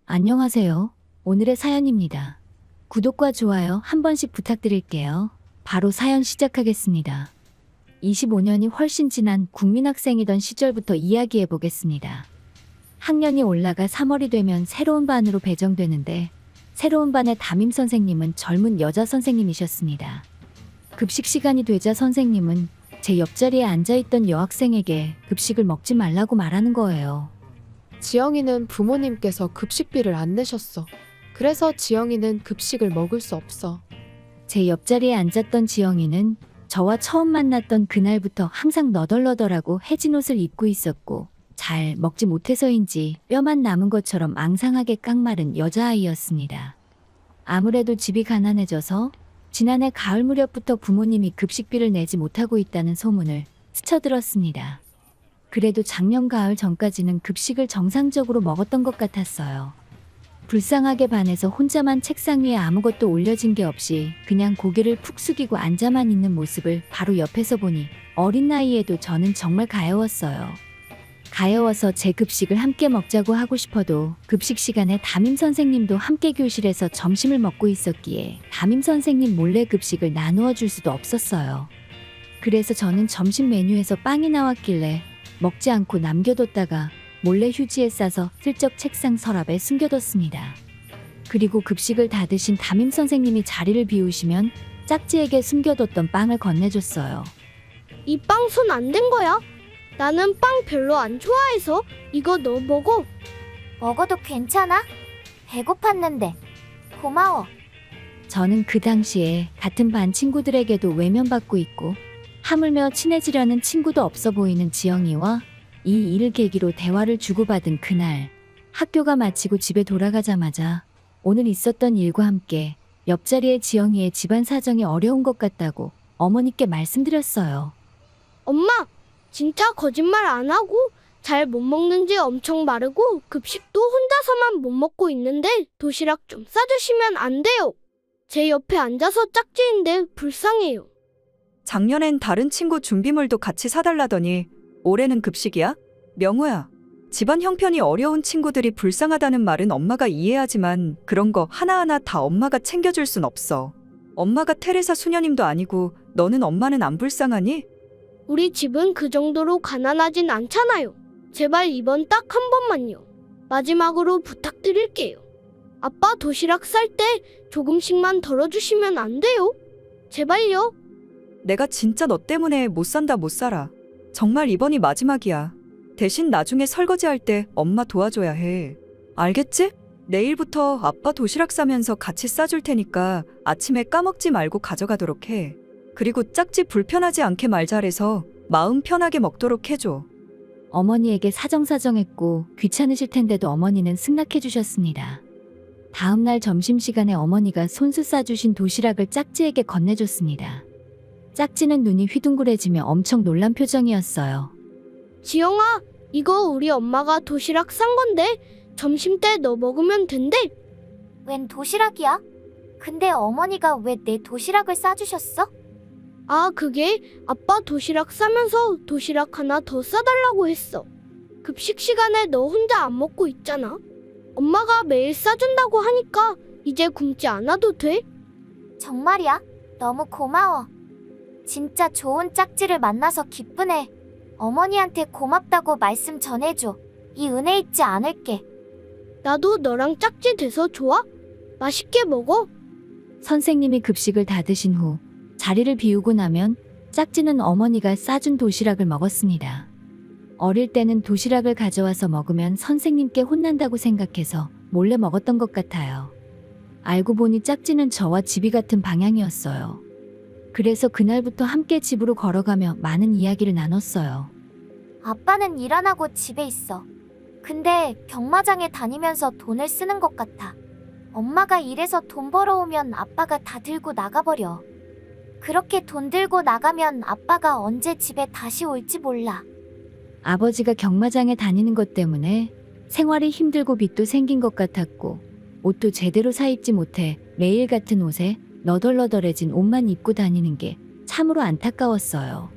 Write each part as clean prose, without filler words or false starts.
안녕하세요. 오늘의 사연입니다. 구독과 좋아요 한 번씩 부탁드릴게요. 바로 사연 시작하겠습니다. 25년이 훨씬 지난 국민학생이던 시절부터 이야기해 보겠습니다. 학년이 올라가 3월이 되면 새로운 반으로 배정되는데 새로운 반의 담임 선생님은 젊은 여자 선생님이셨습니다. 급식 시간이 되자 선생님은 제 옆자리에 앉아있던 여학생에게 급식을 먹지 말라고 말하는 거예요. 지영이는 부모님께서 급식비를 안 내셨어. 그래서 지영이는 급식을 먹을 수 없어. 제 옆자리에 앉았던 지영이는 저와 처음 만났던 그날부터 항상 너덜너덜하고 해진 옷을 입고 있었고 잘 먹지 못해서인지 뼈만 남은 것처럼 앙상하게 깡마른 여자아이였습니다. 아무래도 집이 가난해져서 지난해 가을 무렵부터 부모님이 급식비를 내지 못하고 있다는 소문을 스쳐들었습니다. 그래도 작년 가을 전까지는 급식을 정상적으로 먹었던 것 같았어요. 불쌍하게 반해서 혼자만 책상 위에 아무것도 올려진 게 없이 그냥 고개를 푹 숙이고 앉아만 있는 모습을 바로 옆에서 보니 어린 나이에도 저는 정말 가여웠어요. 가여워서 제 급식을 함께 먹자고 하고 싶어도 급식 시간에 담임 선생님도 함께 교실에서 점심을 먹고 있었기에 담임 선생님 몰래 급식을 나누어 줄 수도 없었어요. 그래서 저는 점심 메뉴에서 빵이 나왔길래 먹지 않고 남겨뒀다가 몰래 휴지에 싸서 슬쩍 책상 서랍에 숨겨뒀습니다. 그리고 급식을 다 드신 담임 선생님이 자리를 비우시면 짝지에게 숨겨뒀던 빵을 건네줬어요. 이 빵 손 안 댄 거야? 나는 빵 별로 안 좋아해서 이거 너 먹어. 먹어도 괜찮아? 배고팠는데. 고마워. 저는 그 당시에 같은 반 친구들에게도 외면받고 있고 하물며 친해지려는 친구도 없어 보이는 지영이와 이 일을 계기로 대화를 주고받은 그날, 학교가 마치고 집에 돌아가자마자 오늘 있었던 일과 함께 옆자리의 지영이의 집안 사정이 어려운 것 같다고 어머니께 말씀드렸어요. 엄마, 진짜 거짓말 안 하고 잘 못 먹는지 엄청 마르고 급식도 혼자서만 못 먹고 있는데 도시락 좀 싸주시면 안 돼요. 제 옆에 앉아서 짝지인데 불쌍해요. 작년엔 다른 친구 준비물도 같이 사달라더니 올해는 급식이야? 명호야, 집안 형편이 어려운 친구들이 불쌍하다는 말은 엄마가 이해하지만 그런 거 하나하나 다 엄마가 챙겨줄 순 없어. 엄마가 테레사 수녀님도 아니고 너는 엄마는 안 불쌍하니? 우리 집은 그 정도로 가난하진 않잖아요. 제발 이번 딱 한 번만요. 마지막으로 부탁드릴게요. 아빠 도시락 쌀 때 조금씩만 덜어주시면 안 돼요? 제발요. 내가 진짜 너 때문에 못 산다 못 살아. 정말 이번이 마지막이야. 대신 나중에 설거지할 때 엄마 도와줘야 해. 알겠지? 내일부터 아빠 도시락 싸면서 같이 싸줄 테니까 아침에 까먹지 말고 가져가도록 해. 그리고 짝지 불편하지 않게 말 잘해서 마음 편하게 먹도록 해줘. 어머니에게 사정사정했고 귀찮으실 텐데도 어머니는 승낙해 주셨습니다. 다음날 점심시간에 어머니가 손수 싸주신 도시락을 짝지에게 건네줬습니다. 짝지는 눈이 휘둥그레지며 엄청 놀란 표정이었어요. 지영아, 이거 우리 엄마가 도시락 싼 건데 점심 때 너 먹으면 된대. 웬 도시락이야? 근데 어머니가 왜 내 도시락을 싸주셨어? 아, 그게 아빠 도시락 싸면서 도시락 하나 더 싸달라고 했어. 급식 시간에 너 혼자 안 먹고 있잖아. 엄마가 매일 싸준다고 하니까 이제 굶지 않아도 돼. 정말이야? 너무 고마워. 진짜 좋은 짝지를 만나서 기쁘네. 어머니한테 고맙다고 말씀 전해줘. 이 은혜 잊지 않을게. 나도 너랑 짝지 돼서 좋아. 맛있게 먹어. 선생님이 급식을 다 드신 후 자리를 비우고 나면 짝지는 어머니가 싸준 도시락을 먹었습니다. 어릴 때는 도시락을 가져와서 먹으면 선생님께 혼난다고 생각해서 몰래 먹었던 것 같아요. 알고 보니 짝지는 저와 집이 같은 방향이었어요. 그래서 그날부터 함께 집으로 걸어가며 많은 이야기를 나눴어요. 아빠는 일 안 하고 집에 있어. 근데 경마장에 다니면서 돈을 쓰는 것 같아. 엄마가 일해서 돈 벌어오면 아빠가 다 들고 나가버려. 그렇게 돈 들고 나가면 아빠가 언제 집에 다시 올지 몰라. 아버지가 경마장에 다니는 것 때문에 생활이 힘들고 빚도 생긴 것 같았고 옷도 제대로 사 입지 못해 매일 같은 옷에 너덜너덜해진 옷만 입고 다니는 게 참으로 안타까웠어요.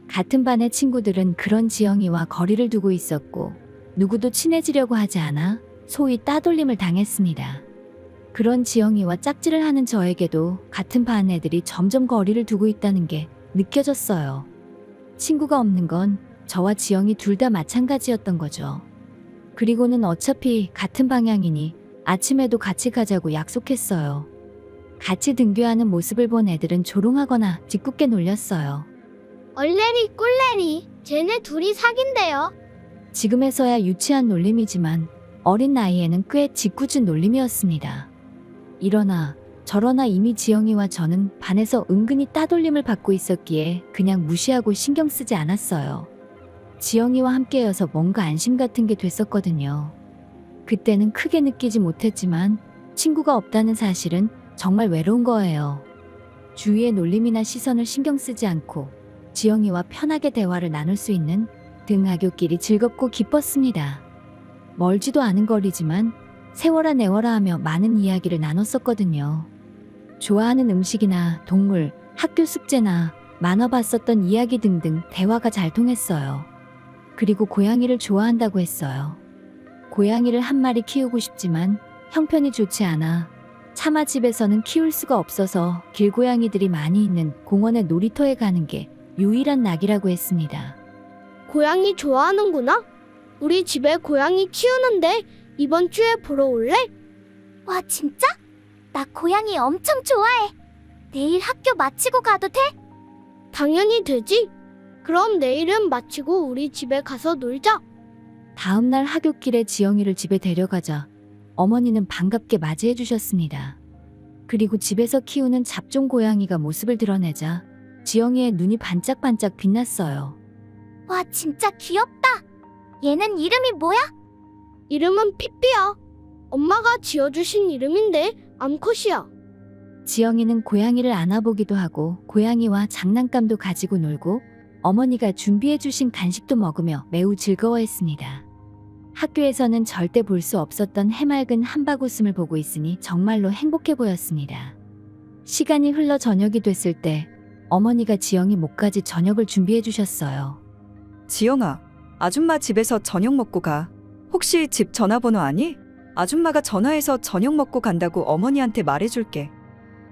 같은 반의 친구들은 그런 지영이와 거리를 두고 있었고 누구도 친해지려고 하지 않아 소위 따돌림을 당했습니다. 그런 지영이와 짝지를 하는 저에게도 같은 반 애들이 점점 거리를 두고 있다는 게 느껴졌어요. 친구가 없는 건 저와 지영이 둘 다 마찬가지였던 거죠. 그리고는 어차피 같은 방향이니 아침에도 같이 가자고 약속했어요. 같이 등교하는 모습을 본 애들은 조롱하거나 짓궂게 놀렸어요. 얼레리 꿀레리 쟤네 둘이 사귄대요. 지금에서야 유치한 놀림이지만 어린 나이에는 꽤 짓궂은 놀림이었습니다. 이러나 저러나 이미 지영이와 저는 반에서 은근히 따돌림을 받고 있었기에 그냥 무시하고 신경 쓰지 않았어요. 지영이와 함께여서 뭔가 안심 같은 게 됐었거든요. 그때는 크게 느끼지 못했지만 친구가 없다는 사실은 정말 외로운 거예요. 주위의 놀림이나 시선을 신경 쓰지 않고 지영이와 편하게 대화를 나눌 수 있는 등하교길이 즐겁고 기뻤습니다. 멀지도 않은 거리지만 세월아 내월아 하며 많은 이야기를 나눴었거든요. 좋아하는 음식이나 동물, 학교 숙제나 만화 봤었던 이야기 등등 대화가 잘 통했어요. 그리고 고양이를 좋아한다고 했어요. 고양이를 한 마리 키우고 싶지만 형편이 좋지 않아 차마 집에서는 키울 수가 없어서 길고양이들이 많이 있는 공원의 놀이터에 가는 게 유일한 낙이라고 했습니다. 고양이 좋아하는구나. 우리 집에 고양이 키우는데 이번 주에 보러 올래? 와, 진짜? 나 고양이 엄청 좋아해. 내일 학교 마치고 가도 돼? 당연히 되지. 그럼 내일은 마치고 우리 집에 가서 놀자. 다음날 하굣길에 지영이를 집에 데려가자 어머니는 반갑게 맞이해 주셨습니다. 그리고 집에서 키우는 잡종 고양이가 모습을 드러내자 지영이의 눈이 반짝반짝 빛났어요. 와, 진짜 귀엽다. 얘는 이름이 뭐야? 이름은 피피야. 엄마가 지어주신 이름인데 암컷이야. 지영이는 고양이를 안아보기도 하고 고양이와 장난감도 가지고 놀고 어머니가 준비해 주신 간식도 먹으며 매우 즐거워했습니다. 학교에서는 절대 볼 수 없었던 해맑은 한바구음을 보고 있으니 정말로 행복해 보였습니다. 시간이 흘러 저녁이 됐을 때 어머니가 지영이 목까지 저녁을 준비해 주셨어요. 지영아, 아줌마 집에서 저녁 먹고 가. 혹시 집 전화번호 아니? 아줌마가 전화해서 저녁 먹고 간다고 어머니한테 말해줄게.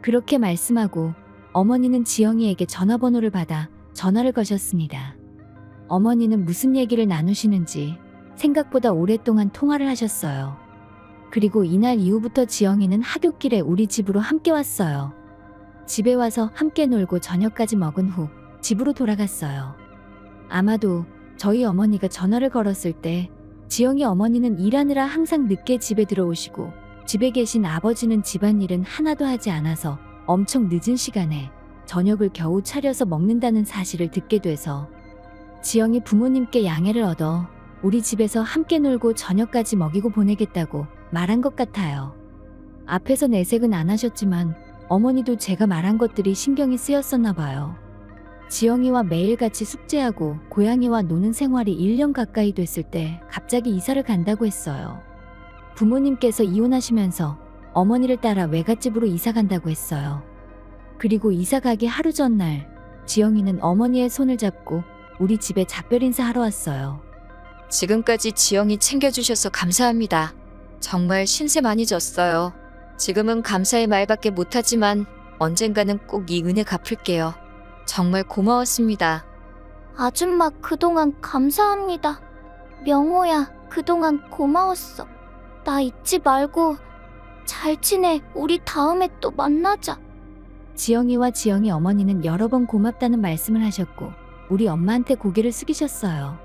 그렇게 말씀하고 어머니는 지영이에게 전화번호를 받아 전화를 거셨습니다. 어머니는 무슨 얘기를 나누시는지 생각보다 오랫동안 통화를 하셨어요. 그리고 이날 이후부터 지영이는 하굣길에 우리 집으로 함께 왔어요. 집에 와서 함께 놀고 저녁까지 먹은 후 집으로 돌아갔어요. 아마도 저희 어머니가 전화를 걸었을 때 지영이 어머니는 일하느라 항상 늦게 집에 들어오시고 집에 계신 아버지는 집안일은 하나도 하지 않아서 엄청 늦은 시간에 저녁을 겨우 차려서 먹는다는 사실을 듣게 돼서 지영이 부모님께 양해를 얻어 우리 집에서 함께 놀고 저녁까지 먹이고 보내겠다고 말한 것 같아요. 앞에서 내색은 안 하셨지만 어머니도 제가 말한 것들이 신경이 쓰였었나 봐요. 지영이와 매일같이 숙제하고 고양이와 노는 생활이 1년 가까이 됐을 때 갑자기 이사를 간다고 했어요. 부모님께서 이혼하시면서 어머니를 따라 외갓집으로 이사 간다고 했어요. 그리고 이사 가기 하루 전날 지영이는 어머니의 손을 잡고 우리 집에 작별 인사하러 왔어요. 지금까지 지영이 챙겨주셔서 감사합니다. 정말 신세 많이 졌어요. 지금은 감사의 말밖에 못하지만 언젠가는 꼭 이 은혜 갚을게요. 정말 고마웠습니다. 아줌마 그동안 감사합니다. 명호야, 그동안 고마웠어. 나 잊지 말고 잘 지내. 우리 다음에 또 만나자. 지영이와 지영이 어머니는 여러 번 고맙다는 말씀을 하셨고 우리 엄마한테 고개를 숙이셨어요.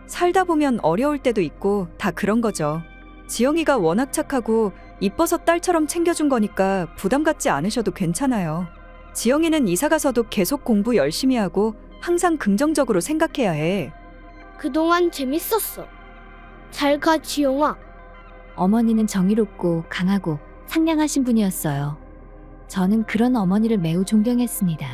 살다 보면 어려울 때도 있고 다 그런 거죠. 지영이가 워낙 착하고 이뻐서 딸처럼 챙겨준 거니까 부담 갖지 않으셔도 괜찮아요. 지영이는 이사 가서도 계속 공부 열심히 하고 항상 긍정적으로 생각해야 해. 그동안 재밌었어. 잘 가, 지영아. 어머니는 정의롭고 강하고 상냥하신 분이었어요. 저는 그런 어머니를 매우 존경했습니다.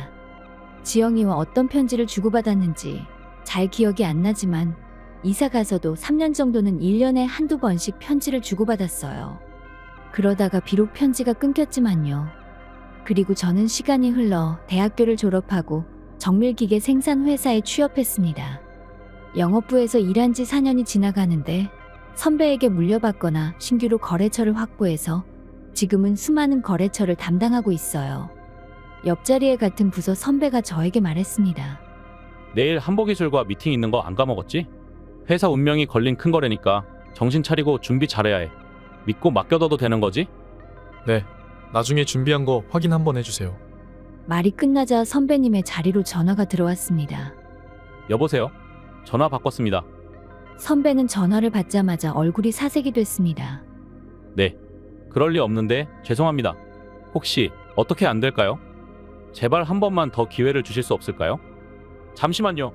지영이와 어떤 편지를 주고받았는지 잘 기억이 안 나지만 이사 가서도 3년 정도는 1년에 한두 번씩 편지를 주고받았어요. 그러다가 비록 편지가 끊겼지만요. 그리고 저는 시간이 흘러 대학교를 졸업하고 정밀기계 생산 회사에 취업했습니다. 영업부에서 일한 지 4년이 지나가는데 선배에게 물려받거나 신규로 거래처를 확보해서 지금은 수많은 거래처를 담당하고 있어요. 옆자리에 같은 부서 선배가 저에게 말했습니다. 내일 한보기술과 미팅 있는 거 안 까먹었지? 회사 운명이 걸린 큰 거래니까 정신 차리고 준비 잘해야 해. 믿고 맡겨둬도 되는 거지? 네, 나중에 준비한 거 확인 한번 해주세요. 말이 끝나자 선배님의 자리로 전화가 들어왔습니다. 여보세요? 전화 바꿨습니다. 선배는 전화를 받자마자 얼굴이 사색이 됐습니다. 네. 그럴 리 없는데 죄송합니다. 혹시 어떻게 안 될까요? 제발 한 번만 더 기회를 주실 수 없을까요? 잠시만요.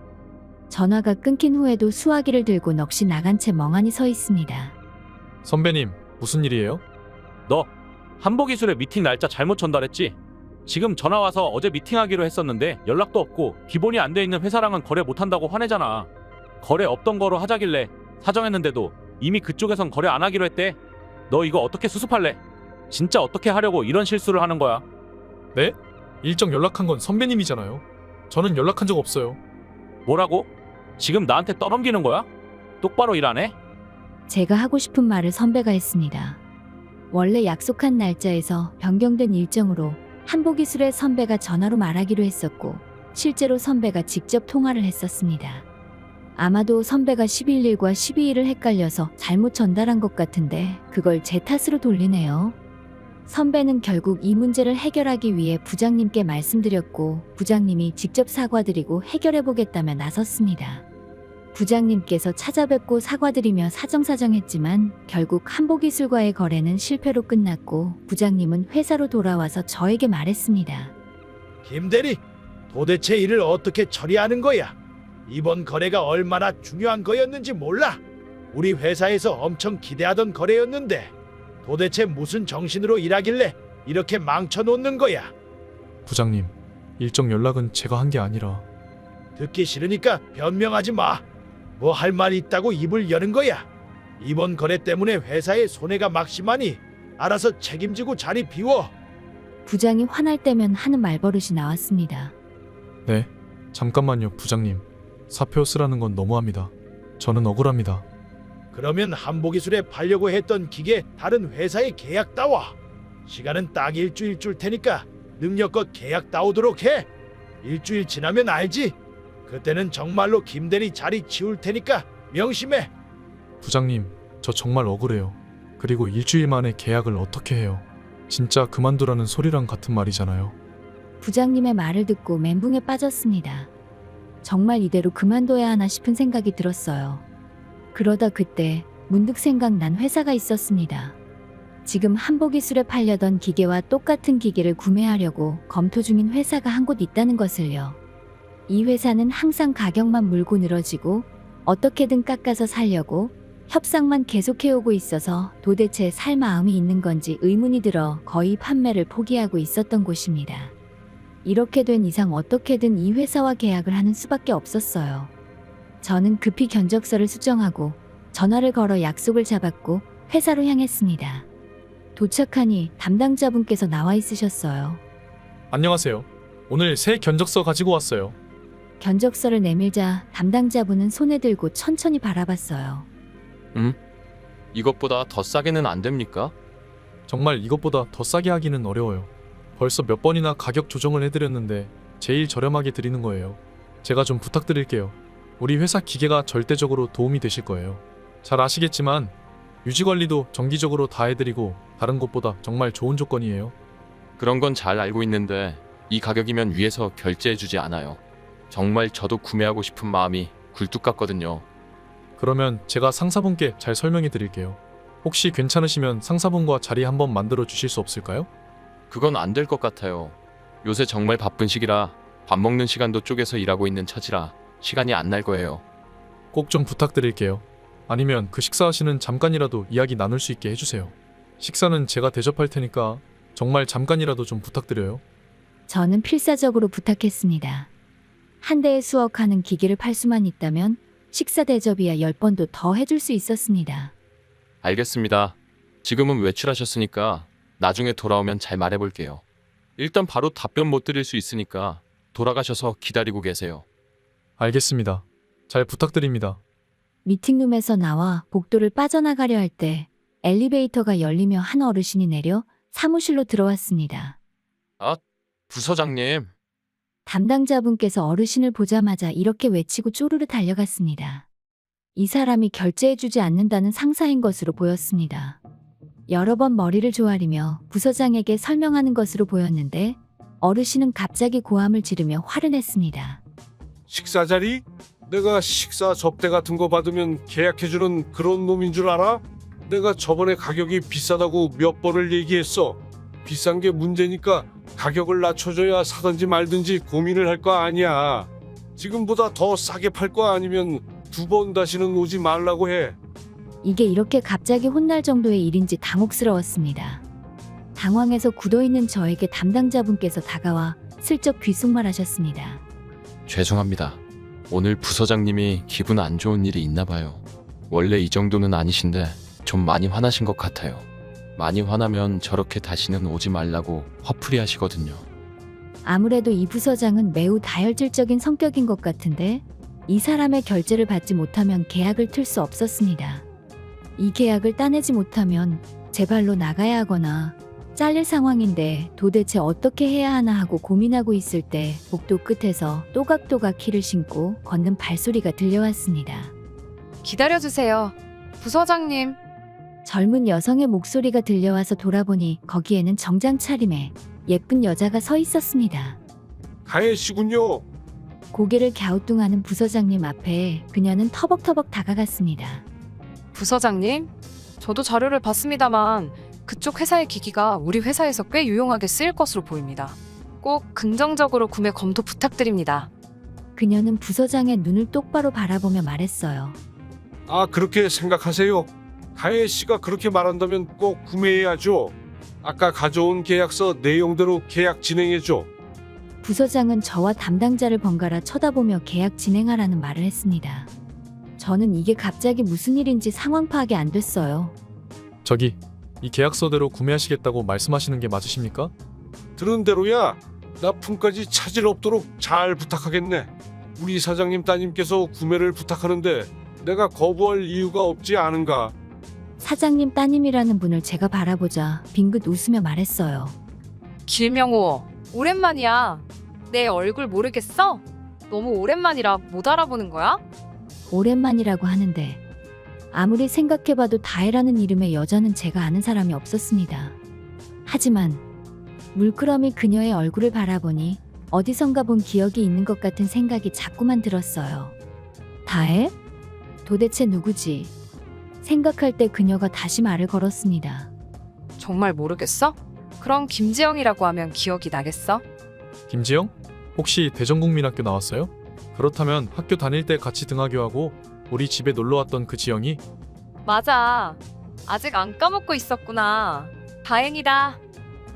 전화가 끊긴 후에도 수화기를 들고 넋이 나간 채 멍하니 서 있습니다. 선배님, 무슨 일이에요? 너 한보기술의 미팅 날짜 잘못 전달했지? 지금 전화 와서 어제 미팅하기로 했었는데 연락도 없고 기본이 안 돼 있는 회사랑은 거래 못한다고 화내잖아. 거래 없던 거로 하자길래 사정했는데도 이미 그쪽에선 거래 안 하기로 했대. 너 이거 어떻게 수습할래? 진짜 어떻게 하려고 이런 실수를 하는 거야? 네? 일정 연락한 건 선배님이잖아요. 저는 연락한 적 없어요. 뭐라고? 지금 나한테 떠넘기는 거야? 똑바로 일 안 해? 제가 하고 싶은 말을 선배가 했습니다. 원래 약속한 날짜에서 변경된 일정으로 한보기술의 선배가 전화로 말하기로 했었고 실제로 선배가 직접 통화를 했었습니다. 아마도 선배가 11일과 12일을 헷갈려서 잘못 전달한 것 같은데 그걸 제 탓으로 돌리네요. 선배는 결국 이 문제를 해결하기 위해 부장님께 말씀드렸고 부장님이 직접 사과드리고 해결해보겠다며 나섰습니다. 부장님께서 찾아뵙고 사과드리며 사정사정했지만 결국 한보기술과의 거래는 실패로 끝났고 부장님은 회사로 돌아와서 저에게 말했습니다. 김대리, 도대체 이를 어떻게 처리하는 거야? 이번 거래가 얼마나 중요한 거였는지 몰라. 우리 회사에서 엄청 기대하던 거래였는데 도대체 무슨 정신으로 일하길래 이렇게 망쳐놓는 거야? 부장님, 일정 연락은 제가 한 게 아니라. 듣기 싫으니까 변명하지 마. 뭐 할 말 있다고 입을 여는 거야? 이번 거래 때문에 회사에 손해가 막심하니 알아서 책임지고 자리 비워. 부장이 화날 때면 하는 말버릇이 나왔습니다. 네, 잠깐만요, 부장님. 사표 쓰라는 건 너무합니다. 저는 억울합니다. 그러면 한보기술에 팔려고 했던 기계 다른 회사에 계약 따와. 시간은 딱 일주일 줄 테니까 능력껏 계약 따오도록 해. 일주일 지나면 알지? 그때는 정말로 김대리 자리 치울 테니까 명심해. 부장님, 저 정말 억울해요. 그리고 일주일 만에 계약을 어떻게 해요? 진짜 그만두라는 소리랑 같은 말이잖아요. 부장님의 말을 듣고 멘붕에 빠졌습니다. 정말 이대로 그만둬야 하나 싶은 생각이 들었어요. 그러다 그때 문득 생각난 회사가 있었습니다. 지금 한보기술에 팔려던 기계와 똑같은 기계를 구매하려고 검토 중인 회사가 한 곳 있다는 것을요. 이 회사는 항상 가격만 물고 늘어지고 어떻게든 깎아서 살려고 협상만 계속해오고 있어서 도대체 살 마음이 있는 건지 의문이 들어 거의 판매를 포기하고 있었던 곳입니다. 이렇게 된 이상 어떻게든 이 회사와 계약을 하는 수밖에 없었어요. 저는 급히 견적서를 수정하고 전화를 걸어 약속을 잡았고 회사로 향했습니다. 도착하니 담당자분께서 나와 있으셨어요. 안녕하세요. 오늘 새 견적서 가지고 왔어요. 견적서를 내밀자 담당자분은 손에 들고 천천히 바라봤어요. 이것보다 더 싸게는 안 됩니까? 정말 이것보다 더 싸게 하기는 어려워요. 벌써 몇 번이나 가격 조정을 해드렸는데 제일 저렴하게 드리는 거예요. 제가 좀 부탁드릴게요. 우리 회사 기계가 절대적으로 도움이 되실 거예요. 잘 아시겠지만 유지관리도 정기적으로 다 해드리고 다른 곳보다 정말 좋은 조건이에요. 그런 건 잘 알고 있는데 이 가격이면 위에서 결제해주지 않아요. 정말 저도 구매하고 싶은 마음이 굴뚝 같거든요. 그러면 제가 상사분께 잘 설명해 드릴게요. 혹시 괜찮으시면 상사분과 자리 한번 만들어 주실 수 없을까요? 그건 안 될 것 같아요. 요새 정말 바쁜 시기라 밥 먹는 시간도 쪼개서 일하고 있는 처지라 시간이 안 날 거예요. 꼭 좀 부탁드릴게요. 아니면 그 식사하시는 잠깐이라도 이야기 나눌 수 있게 해주세요. 식사는 제가 대접할 테니까 정말 잠깐이라도 좀 부탁드려요. 저는 필사적으로 부탁했습니다. 한 대에 수억 하는 기계를 팔 수만 있다면 식사 대접이야 10번도 더 해줄 수 있었습니다. 알겠습니다. 지금은 외출하셨으니까 나중에 돌아오면 잘 말해볼게요. 일단 바로 답변 못 드릴 수 있으니까 돌아가셔서 기다리고 계세요. 알겠습니다. 잘 부탁드립니다. 미팅룸에서 나와 복도를 빠져나가려 할 때 엘리베이터가 열리며 한 어르신이 내려 사무실로 들어왔습니다. 부서장님, 담당자분께서 어르신을 보자마자 이렇게 외치고 쪼르르 달려갔습니다. 이 사람이 결제해주지 않는다는 상사인 것으로 보였습니다. 여러 번 머리를 조아리며 부서장에게 설명하는 것으로 보였는데 어르신은 갑자기 고함을 지르며 화를 냈습니다. 식사 자리? 내가 식사 접대 같은 거 받으면 계약해주는 그런 놈인 줄 알아? 내가 저번에 가격이 비싸다고 몇 번을 얘기했어. 비싼 게 문제니까 가격을 낮춰줘야 사든지 말든지 고민을 할 거 아니야. 지금보다 더 싸게 팔 거 아니면 2번 다시는 오지 말라고 해. 이게 이렇게 갑자기 혼날 정도의 일인지 당혹스러웠습니다. 당황해서 굳어있는 저에게 담당자분께서 다가와 슬쩍 귓속말하셨습니다. 죄송합니다. 오늘 부서장님이 기분 안 좋은 일이 있나 봐요. 원래 이 정도는 아니신데 좀 많이 화나신 것 같아요. 많이 화나면 저렇게 다시는 오지 말라고 화풀이 하시거든요. 아무래도 이 부서장은 매우 다혈질적인 성격인 것 같은데 이 사람의 결제를 받지 못하면 계약을 틀 수 없었습니다. 이 계약을 따내지 못하면 제 발로 나가야 하거나 잘릴 상황인데 도대체 어떻게 해야 하나 하고 고민하고 있을 때 복도 끝에서 또각또각 키를 신고 걷는 발소리가 들려왔습니다. 기다려주세요. 부서장님. 젊은 여성의 목소리가 들려와서 돌아보니 거기에는 정장 차림에 예쁜 여자가 서 있었습니다. 가혜 씨군요. 고개를 갸우뚱하는 부서장님 앞에 그녀는 터벅터벅 다가갔습니다. 부서장님, 저도 자료를 봤습니다만 그쪽 회사의 기기가 우리 회사에서 꽤 유용하게 쓰일 것으로 보입니다. 꼭 긍정적으로 구매 검토 부탁드립니다. 그녀는 부서장의 눈을 똑바로 바라보며 말했어요. 아, 그렇게 생각하세요? 가혜 씨가 그렇게 말한다면 꼭 구매해야죠. 아까 가져온 계약서 내용대로 계약 진행해줘. 부서장은 저와 담당자를 번갈아 쳐다보며 계약 진행하라는 말을 했습니다. 저는 이게 갑자기 무슨 일인지 상황 파악이 안 됐어요. 저기, 이 계약서대로 구매하시겠다고 말씀하시는 게 맞으십니까? 들은 대로야. 납품까지 차질 없도록 잘 부탁하겠네. 우리 사장님 따님께서 구매를 부탁하는데 내가 거부할 이유가 없지 않은가. 사장님 따님이라는 분을 제가 바라보자 빙긋 웃으며 말했어요. 길명호, 오랜만이야. 내 얼굴 모르겠어? 너무 오랜만이라 못 알아보는 거야? 오랜만이라고 하는데 아무리 생각해봐도 다혜라는 이름의 여자는 제가 아는 사람이 없었습니다. 하지만 물끄러미 그녀의 얼굴을 바라보니 어디선가 본 기억이 있는 것 같은 생각이 자꾸만 들었어요. 다혜? 도대체 누구지? 생각할 때 그녀가 다시 말을 걸었습니다. 정말 모르겠어? 그럼 김지영이라고 하면 기억이 나겠어? 김지영? 혹시 대전국민학교 나왔어요? 그렇다면 학교 다닐 때 같이 등하교하고 우리 집에 놀러왔던 그 지영이? 맞아. 아직 안 까먹고 있었구나. 다행이다.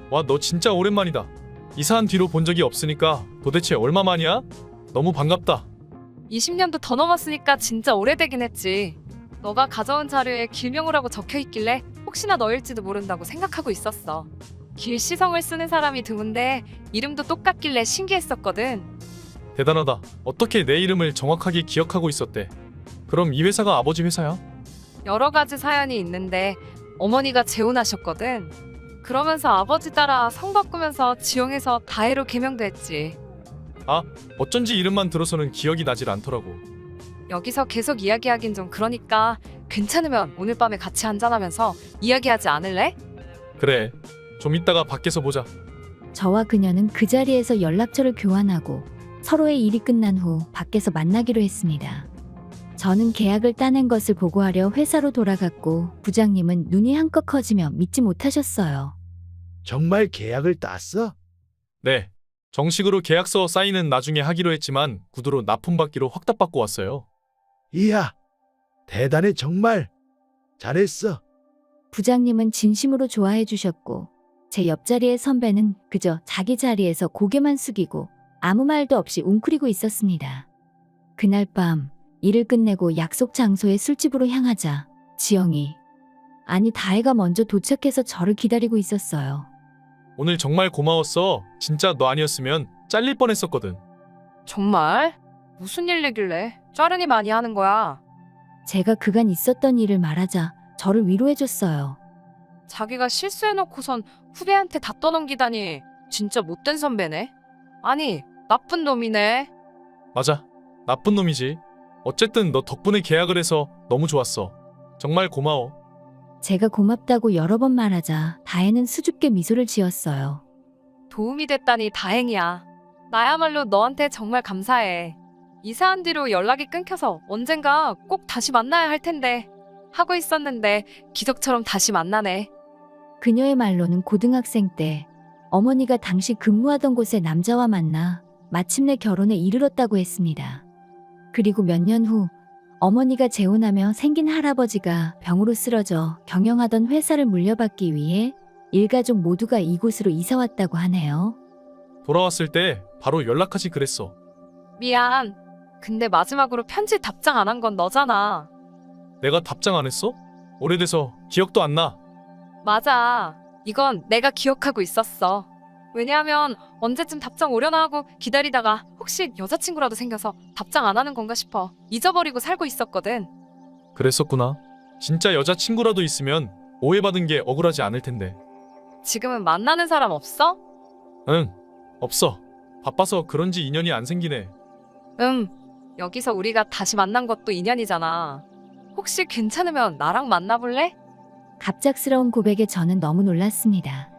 와, 너 진짜 오랜만이다. 이사한 뒤로 본 적이 없으니까 도대체 얼마 만이야? 너무 반갑다. 20년도 더 넘었으니까 진짜 오래되긴 했지. 너가 가져온 자료에 길명호라고 적혀있길래 혹시나 너일지도 모른다고 생각하고 있었어. 길시성을 쓰는 사람이 드문데 이름도 똑같길래 신기했었거든. 대단하다. 어떻게 내 이름을 정확하게 기억하고 있었대? 그럼 이 회사가 아버지 회사야? 여러 가지 사연이 있는데 어머니가 재혼하셨거든. 그러면서 아버지 따라 성 바꾸면서 지용해서 다혜로 개명도 했지. 아, 어쩐지 이름만 들어서는 기억이 나질 않더라고. 여기서 계속 이야기하긴 좀 그러니까 괜찮으면 오늘 밤에 같이 한잔하면서 이야기하지 않을래? 그래, 좀 이따가 밖에서 보자. 저와 그녀는 그 자리에서 연락처를 교환하고 서로의 일이 끝난 후 밖에서 만나기로 했습니다. 저는 계약을 따낸 것을 보고하려 회사로 돌아갔고 부장님은 눈이 한껏 커지며 믿지 못하셨어요. 정말 계약을 땄어? 네, 정식으로 계약서 사인은 나중에 하기로 했지만 구두로 납품받기로 확답받고 왔어요. 이야, 대단해 정말. 잘했어. 부장님은 진심으로 좋아해 주셨고 제 옆자리의 선배는 그저 자기 자리에서 고개만 숙이고 아무 말도 없이 웅크리고 있었습니다. 그날 밤 일을 끝내고 약속 장소의 술집으로 향하자 지영이, 아니 다혜가 먼저 도착해서 저를 기다리고 있었어요. 오늘 정말 고마웠어. 진짜 너 아니었으면 잘릴 뻔했었거든. 정말? 무슨 일 얘길래 쩌르니 많이 하는 거야? 제가 그간 있었던 일을 말하자 저를 위로해줬어요. 자기가 실수해놓고선 후배한테 다 떠넘기다니 진짜 못된 선배네. 아니, 나쁜 놈이네. 맞아. 나쁜 놈이지. 어쨌든 너 덕분에 계약을 해서 너무 좋았어. 정말 고마워. 제가 고맙다고 여러 번 말하자 다혜는 수줍게 미소를 지었어요. 도움이 됐다니 다행이야. 나야말로 너한테 정말 감사해. 이사한 뒤로 연락이 끊겨서 언젠가 꼭 다시 만나야 할 텐데 하고 있었는데 기적처럼 다시 만나네. 그녀의 말로는 고등학생 때 어머니가 당시 근무하던 곳의 남자와 만나 마침내 결혼에 이르렀다고 했습니다. 그리고 몇 년 후 어머니가 재혼하며 생긴 할아버지가 병으로 쓰러져 경영하던 회사를 물려받기 위해 일가족 모두가 이곳으로 이사 왔다고 하네요. 돌아왔을 때 바로 연락하지 그랬어. 미안. 근데 마지막으로 편지 답장 안 한 건 너잖아. 내가 답장 안 했어? 오래돼서 기억도 안 나. 맞아. 이건 내가 기억하고 있었어. 왜냐하면 언제쯤 답장 오려나 하고 기다리다가 혹시 여자친구라도 생겨서 답장 안 하는 건가 싶어 잊어버리고 살고 있었거든. 그랬었구나. 진짜 여자친구라도 있으면 오해받은 게 억울하지 않을 텐데. 지금은 만나는 사람 없어? 응, 없어. 바빠서 그런지 인연이 안 생기네. 여기서 우리가 다시 만난 것도 인연이잖아. 혹시 괜찮으면 나랑 만나볼래? 갑작스러운 고백에 저는 너무 놀랐습니다.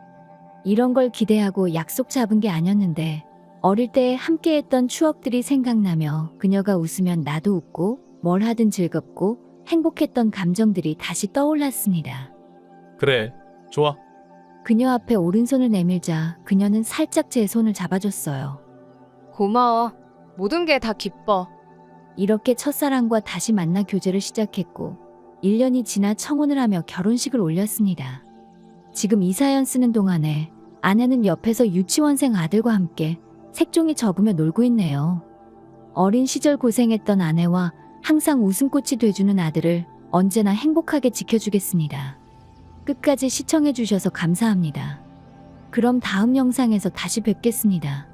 이런 걸 기대하고 약속 잡은 게 아니었는데 어릴 때 함께했던 추억들이 생각나며 그녀가 웃으면 나도 웃고 뭘 하든 즐겁고 행복했던 감정들이 다시 떠올랐습니다. 그래, 좋아. 그녀 앞에 오른손을 내밀자 그녀는 살짝 제 손을 잡아줬어요. 고마워. 모든 게 다 기뻐. 이렇게 첫사랑과 다시 만나 교제를 시작했고 1년이 지나 청혼을 하며 결혼식을 올렸습니다. 지금 이 사연 쓰는 동안에 아내는 옆에서 유치원생 아들과 함께 색종이 접으며 놀고 있네요. 어린 시절 고생했던 아내와 항상 웃음꽃이 돼주는 아들을 언제나 행복하게 지켜주겠습니다. 끝까지 시청해주셔서 감사합니다. 그럼 다음 영상에서 다시 뵙겠습니다.